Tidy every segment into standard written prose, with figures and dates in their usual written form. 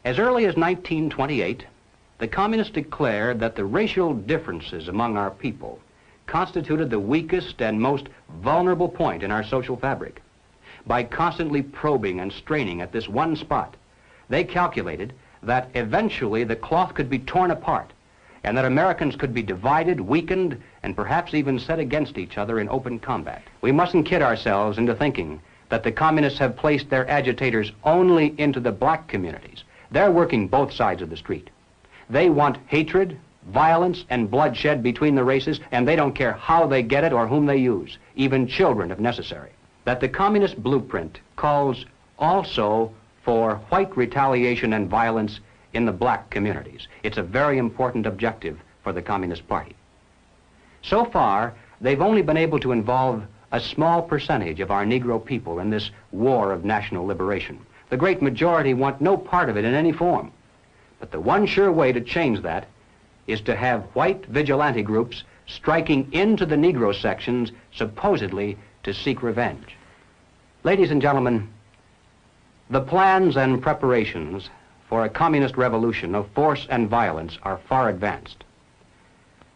As early as 1928, the communists declared that the racial differences among our people constituted the weakest and most vulnerable point in our social fabric. By constantly probing and straining at this one spot, they calculated that eventually the cloth could be torn apart and that Americans could be divided, weakened, and perhaps even set against each other in open combat. We mustn't kid ourselves into thinking that the communists have placed their agitators only into the black communities. They're working both sides of the street. They want hatred, violence, and bloodshed between the races, and they don't care how they get it or whom they use, even children if necessary. That the communist blueprint calls also for white retaliation and violence in the black communities. It's a very important objective for the Communist Party. So far, they've only been able to involve a small percentage of our Negro people in this war of national liberation. The great majority want no part of it in any form. But the one sure way to change that is to have white vigilante groups striking into the Negro sections supposedly to seek revenge. Ladies and gentlemen, the plans and preparations for a communist revolution of force and violence are far advanced.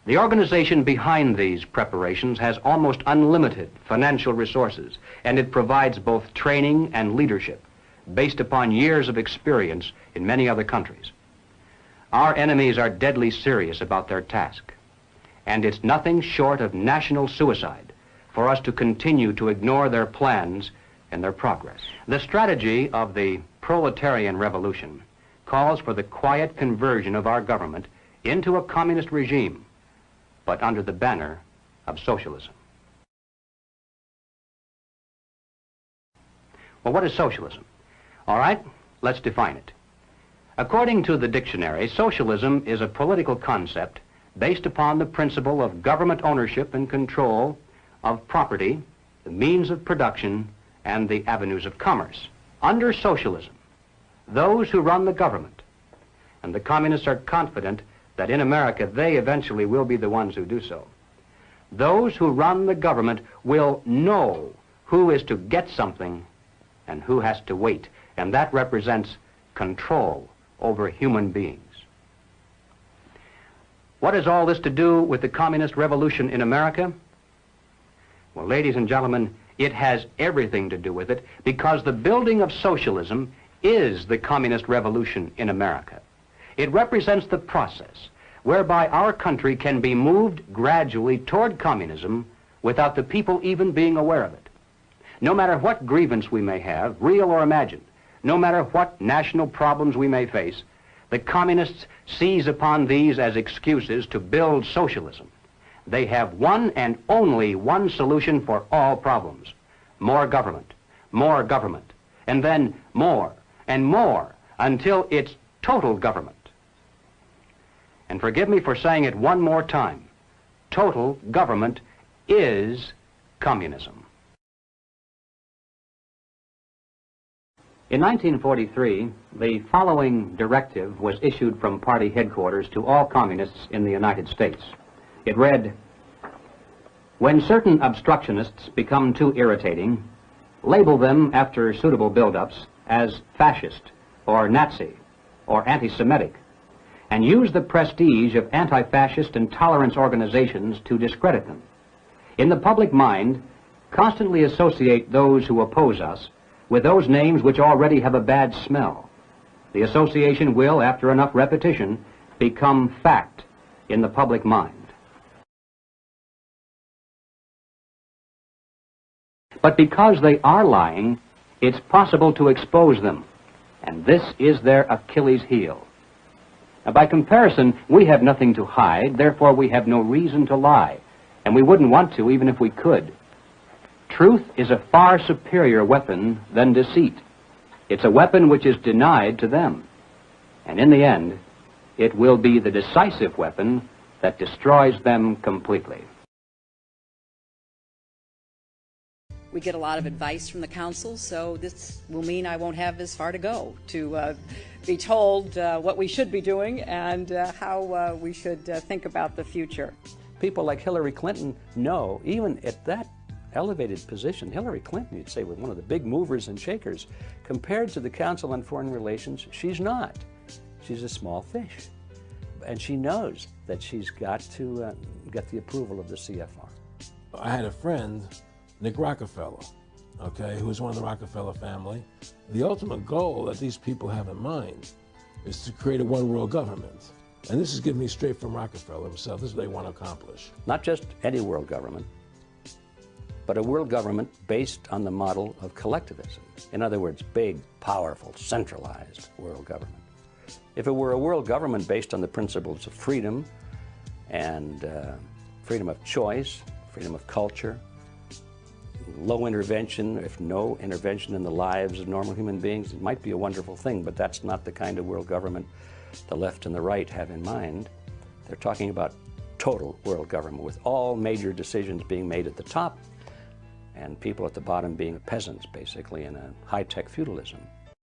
The organization behind these preparations has almost unlimited financial resources, and it provides both training and leadership based upon years of experience in many other countries. Our enemies are deadly serious about their task, and it's nothing short of national suicide for us to continue to ignore their plans and their progress. The strategy of the proletarian revolution calls for the quiet conversion of our government into a communist regime, but under the banner of socialism. Well, what is socialism? All right, let's define it. According to the dictionary, socialism is a political concept based upon the principle of government ownership and control of property, the means of production, and the avenues of commerce. Under socialism, those who run the government, and the communists are confident that in America they eventually will be the ones who do so, those who run the government will know who is to get something and who has to wait, and that represents control over human beings. What has all this to do with the communist revolution in America? Well, ladies and gentlemen, it has everything to do with it, because the building of socialism is the communist revolution in America. It represents the process whereby our country can be moved gradually toward communism without the people even being aware of it. No matter what grievance we may have, real or imagined, no matter what national problems we may face, the communists seize upon these as excuses to build socialism. They have one and only one solution for all problems: more government, and then more and more until it's total government. And forgive me for saying it one more time, total government is communism. In 1943, the following directive was issued from party headquarters to all communists in the United States. It read, "When certain obstructionists become too irritating, label them after suitable build-ups as fascist or Nazi or anti-Semitic, and use the prestige of anti-fascist and tolerance organizations to discredit them. In the public mind, constantly associate those who oppose us with those names which already have a bad smell. The association will, after enough repetition, become fact in the public mind." But because they are lying, it's possible to expose them, and this is their Achilles heel. Now, by comparison, we have nothing to hide, therefore we have no reason to lie, and we wouldn't want to even if we could. Truth is a far superior weapon than deceit. It's a weapon which is denied to them, and in the end, it will be the decisive weapon that destroys them completely. We get a lot of advice from the council, so this will mean I won't have as far to go to be told what we should be doing and how we should think about the future. People like Hillary Clinton know, even at that elevated position, Hillary Clinton, you'd say, was one of the big movers and shakers. Compared to the Council on Foreign Relations, she's not. She's a small fish. And she knows that she's got to get the approval of the CFR. I had a friend, Nick Rockefeller, okay, who was one of the Rockefeller family. The ultimate goal that these people have in mind is to create a one world government. And this is given me straight from Rockefeller himself. This is what they want to accomplish. Not just any world government, but a world government based on the model of collectivism. In other words, big, powerful, centralized world government. If it were a world government based on the principles of freedom and freedom of choice, freedom of culture, low intervention, if no intervention in the lives of normal human beings, it might be a wonderful thing, but that's not the kind of world government the left and the right have in mind. They're talking about total world government with all major decisions being made at the top and people at the bottom being peasants, basically, in a high-tech feudalism.